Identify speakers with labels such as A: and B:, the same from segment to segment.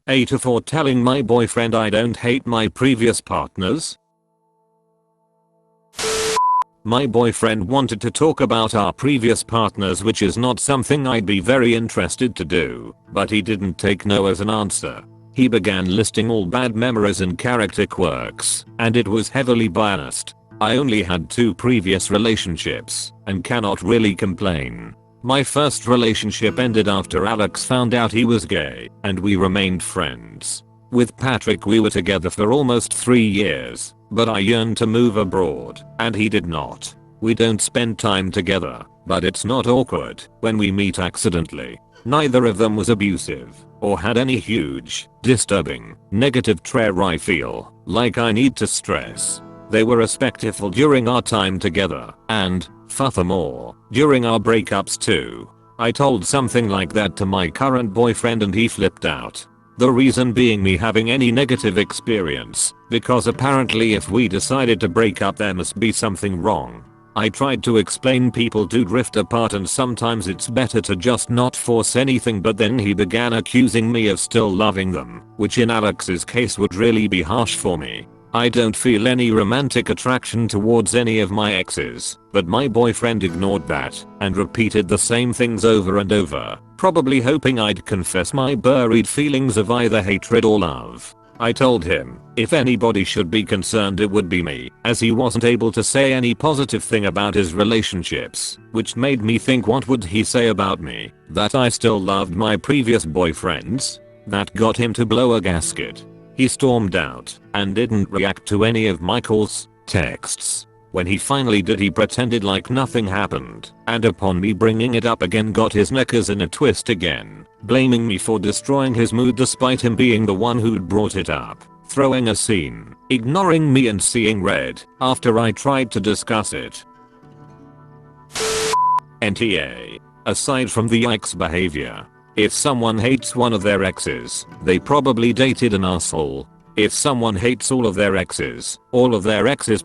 A: A for telling my boyfriend I don't hate my previous partners. My boyfriend wanted to talk about our previous partners, which is not something I'd be very interested to do, but he didn't take no as an answer. He began listing all bad memories and character quirks, and it was heavily biased. I only had 2 previous relationships, and cannot really complain. My first relationship ended after Alex found out he was gay, and we remained friends. With Patrick we were together for almost 3 years, but I yearned to move abroad, and he did not. We don't spend time together, but it's not awkward when we meet accidentally. Neither of them was abusive, or had any huge, disturbing, negative trait I feel like I need to stress. They were respectful during our time together, and, furthermore, during our breakups too. I told something like that to my current boyfriend and he flipped out. The reason being me having any negative experience, because apparently if we decided to break up there must be something wrong. I tried to explain people do drift apart and sometimes it's better to just not force anything, but then he began accusing me of still loving them, which in Alex's case would really be harsh for me. I don't feel any romantic attraction towards any of my exes, but my boyfriend ignored that and repeated the same things over and over, probably hoping I'd confess my buried feelings of either hatred or love. I told him, if anybody should be concerned it would be me, as he wasn't able to say any positive thing about his relationships, which made me think, what would he say about me? That I still loved my previous boyfriends? That got him to blow a gasket. He stormed out and didn't react to any of my calls, texts. When he finally did, he pretended like nothing happened, and upon me bringing it up again got his knickers in a twist again, blaming me for destroying his mood despite him being the one who'd brought it up, throwing a scene, ignoring me and seeing red after I tried to discuss it. NTA. Aside from the ex behavior, if someone hates one of their exes, they probably dated an asshole. If someone hates all of their exes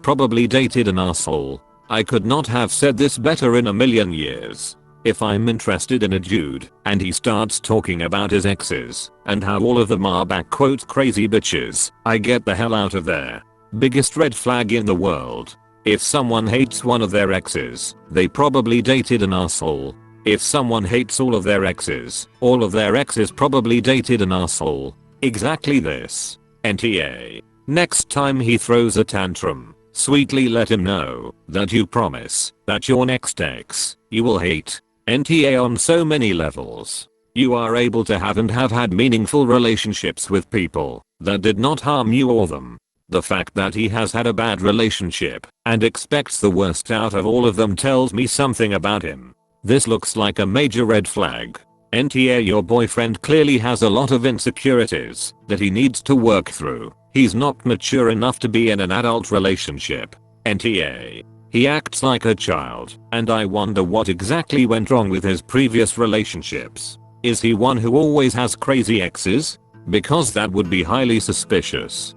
A: probably dated an asshole. I could not have said this better in a million years. If I'm interested in a dude, and he starts talking about his exes, and how all of them are "crazy bitches," I get the hell out of there. Biggest red flag in the world. If someone hates one of their exes, they probably dated an asshole. If someone hates all of their exes probably dated an asshole. Exactly this. NTA. Next time he throws a tantrum, sweetly let him know that you promise that your next ex you will hate. NTA on so many levels. You are able to have and have had meaningful relationships with people that did not harm you or them. The fact that he has had a bad relationship and expects the worst out of all of them tells me something about him. This looks like a major red flag. NTA, your boyfriend clearly has a lot of insecurities that he needs to work through. He's not mature enough to be in an adult relationship. NTA. He acts like a child, and I wonder what exactly went wrong with his previous relationships. Is he one who always has crazy exes? Because that would be highly suspicious.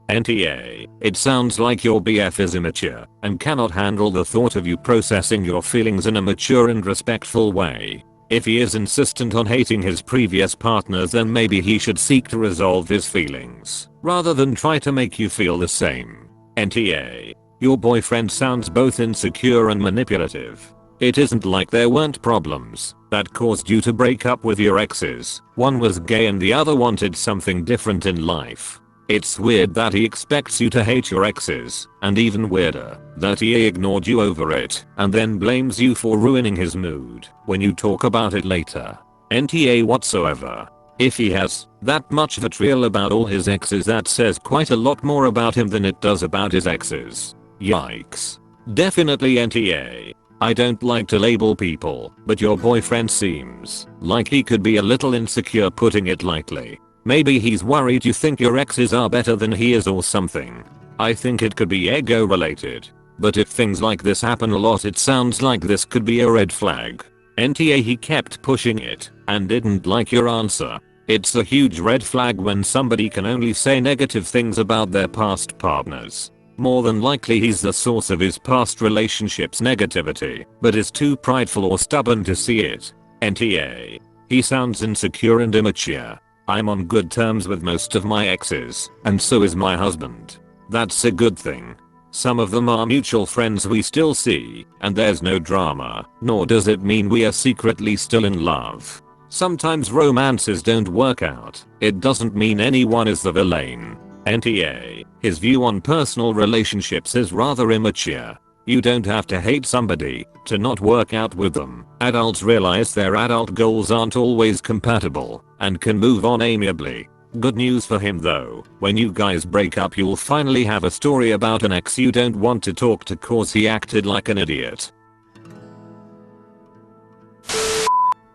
A: NTA. It sounds like your BF is immature and cannot handle the thought of you processing your feelings in a mature and respectful way. If he is insistent on hating his previous partners, then maybe he should seek to resolve his feelings rather than try to make you feel the same. NTA. Your boyfriend sounds both insecure and manipulative. It isn't like there weren't problems that caused you to break up with your exes. One was gay and the other wanted something different in life. It's weird that he expects you to hate your exes, and even weirder that he ignored you over it and then blames you for ruining his mood when you talk about it later. NTA whatsoever. If he has that much vitriol about all his exes, that says quite a lot more about him than it does about his exes. Yikes. Definitely NTA. I don't like to label people, but your boyfriend seems like he could be a little insecure, putting it lightly. Maybe he's worried you think your exes are better than he is or something. I think it could be ego related. But if things like this happen a lot, it sounds like this could be a red flag. NTA. He kept pushing it and didn't like your answer. It's a huge red flag when somebody can only say negative things about their past partners. More than likely he's the source of his past relationships' negativity, but is too prideful or stubborn to see it. NTA. He sounds insecure and immature. I'm on good terms with most of my exes, and so is my husband. That's a good thing. Some of them are mutual friends we still see, and there's no drama, nor does it mean we are secretly still in love. Sometimes romances don't work out. It doesn't mean anyone is the villain. NTA, his view on personal relationships is rather immature. You don't have to hate somebody to not work out with them. Adults realize their adult goals aren't always compatible and can move on amiably. Good news for him though, when you guys break up you'll finally have a story about an ex you don't want to talk to cause he acted like an idiot.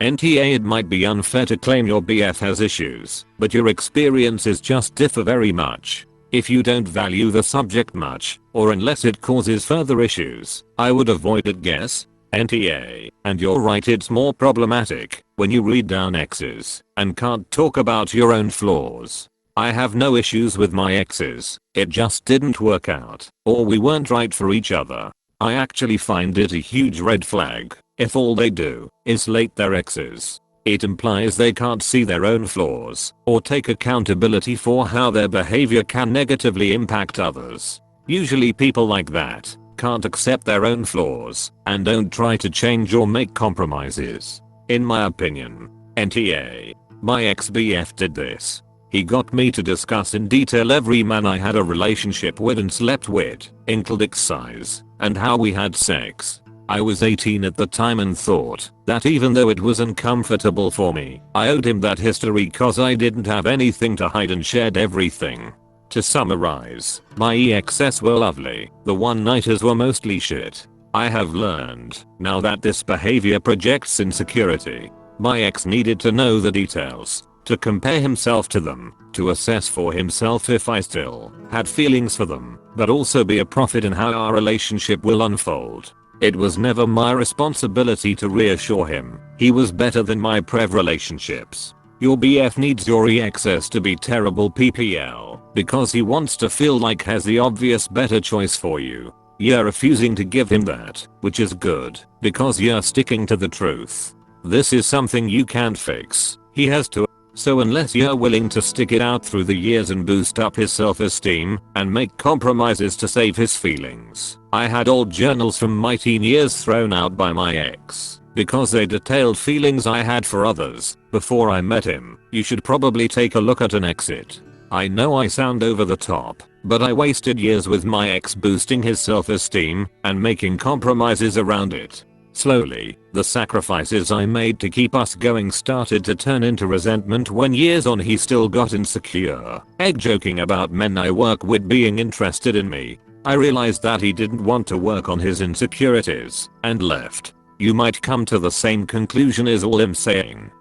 A: NTA, it might be unfair to claim your BF has issues, but your experiences just differ very much. If you don't value the subject much, or unless it causes further issues, I would avoid it. Guess. NTA, and you're right, it's more problematic when you read down exes and can't talk about your own flaws. I have no issues with my exes, it just didn't work out, or we weren't right for each other. I actually find it a huge red flag if all they do is slate their exes. It implies they can't see their own flaws or take accountability for how their behavior can negatively impact others. Usually people like that can't accept their own flaws and don't try to change or make compromises. In my opinion, NTA, my ex-BF did this. He got me to discuss in detail every man I had a relationship with and slept with, including size, and how we had sex. I was 18 at the time and thought that even though it was uncomfortable for me, I owed him that history cause I didn't have anything to hide and shared everything. To summarize, my exes were lovely, the one-nighters were mostly shit. I have learned now that this behavior projects insecurity. My ex needed to know the details, to compare himself to them, to assess for himself if I still had feelings for them, but also be a prophet in how our relationship will unfold. It was never my responsibility to reassure him he was better than my prev relationships. Your BF needs your exes to be terrible PPL because he wants to feel like has the obvious better choice for you. You're refusing to give him that, which is good because you're sticking to the truth. This is something you can't fix. He has to. So unless you're willing to stick it out through the years and boost up his self-esteem and make compromises to save his feelings. I had old journals from my teen years thrown out by my ex because they detailed feelings I had for others before I met him. You should probably take a look at an exit. I know I sound over the top, but I wasted years with my ex boosting his self-esteem and making compromises around it. Slowly, the sacrifices I made to keep us going started to turn into resentment when years on he still got insecure. Joking about men I work with being interested in me. I realized that he didn't want to work on his insecurities and left. You might come to the same conclusion is all I'm saying.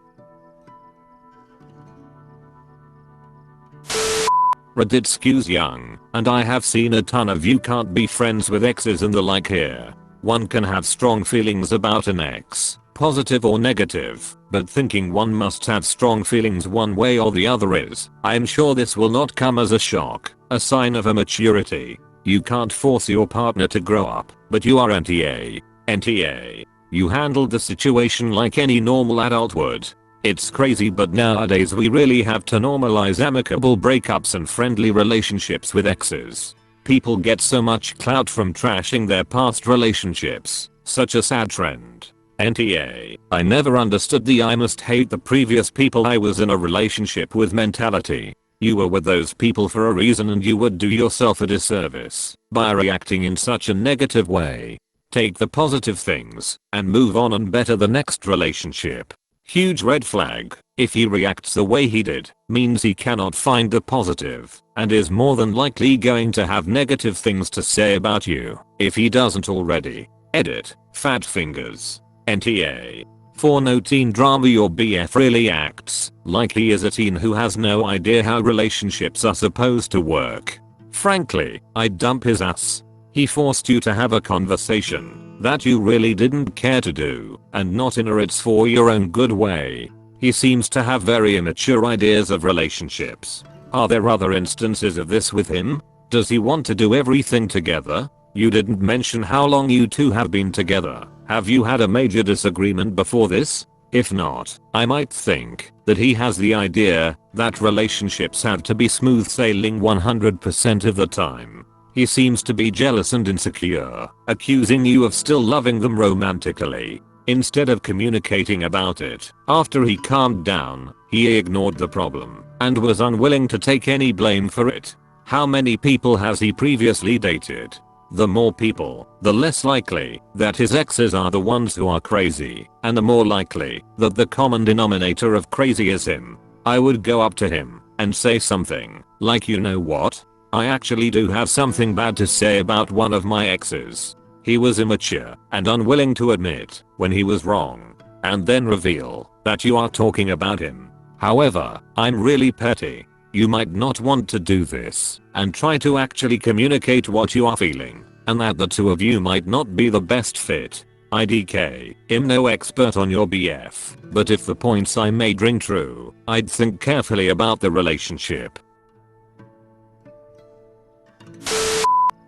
A: Reddit young, and I have seen a ton of you can't be friends with exes and the like here. One can have strong feelings about an ex, positive or negative, but thinking one must have strong feelings one way or the other is, I am sure this will not come as a shock, a sign of immaturity. You can't force your partner to grow up, but you are NTA. NTA. You handled the situation like any normal adult would. It's crazy, but nowadays we really have to normalize amicable breakups and friendly relationships with exes. People get so much clout from trashing their past relationships, such a sad trend. NTA, I never understood the I must hate the previous people I was in a relationship with mentality. You were with those people for a reason and you would do yourself a disservice by reacting in such a negative way. Take the positive things and move on and better the next relationship. Huge red flag. If he reacts the way he did, means he cannot find the positive and is more than likely going to have negative things to say about you if he doesn't already. Edit. Fat fingers. NTA. For no teen drama, your BF really acts like he is a teen who has no idea how relationships are supposed to work. Frankly, I'd dump his ass. He forced you to have a conversation that you really didn't care to do, and not in a it's for your own good way. He seems to have very immature ideas of relationships. Are there other instances of this with him? Does he want to do everything together? You didn't mention how long you two have been together. Have you had a major disagreement before this? If not, I might think that he has the idea that relationships have to be smooth sailing 100% of the time. He seems to be jealous and insecure, accusing you of still loving them romantically. Instead of communicating about it, after he calmed down, he ignored the problem and was unwilling to take any blame for it. How many people has he previously dated? The more people, the less likely that his exes are the ones who are crazy, and the more likely that the common denominator of crazy is him. I would go up to him and say something like, you know what? I actually do have something bad to say about one of my exes. He was immature and unwilling to admit when he was wrong, and then reveal that you are talking about him. However, I'm really petty. You might not want to do this and try to actually communicate what you are feeling, and that the two of you might not be the best fit. IDK, I'm no expert on your BF, but if the points I made ring true, I'd think carefully about the relationship.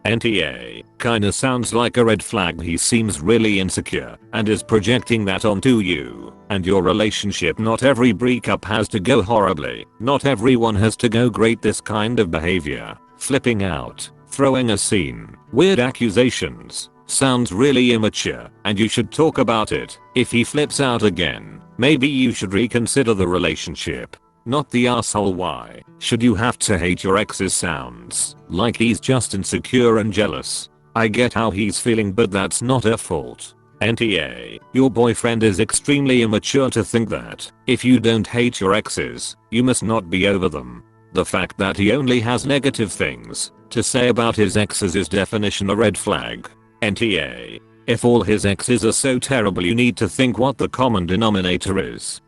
A: NTA, kinda sounds like a red flag. He seems really insecure and is projecting that onto you and your relationship. Not every breakup has to go horribly. Not everyone has to go great. This kind of behavior, flipping out, throwing a scene, weird accusations, sounds really immature, and you should talk about it. If he flips out again, maybe you should reconsider the relationship. Not the asshole. Why should you have to hate your exes? Sounds like he's just insecure and jealous. I get how he's feeling, but that's not her fault. NTA, your boyfriend is extremely immature to think that if you don't hate your exes, you must not be over them. The fact that he only has negative things to say about his exes is definition a red flag. NTA, if all his exes are so terrible, you need to think what the common denominator is.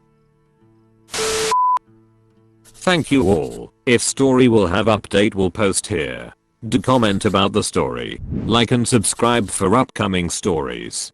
A: Thank you all. If story will have update, will post here. Do comment about the story. Like and subscribe for upcoming stories.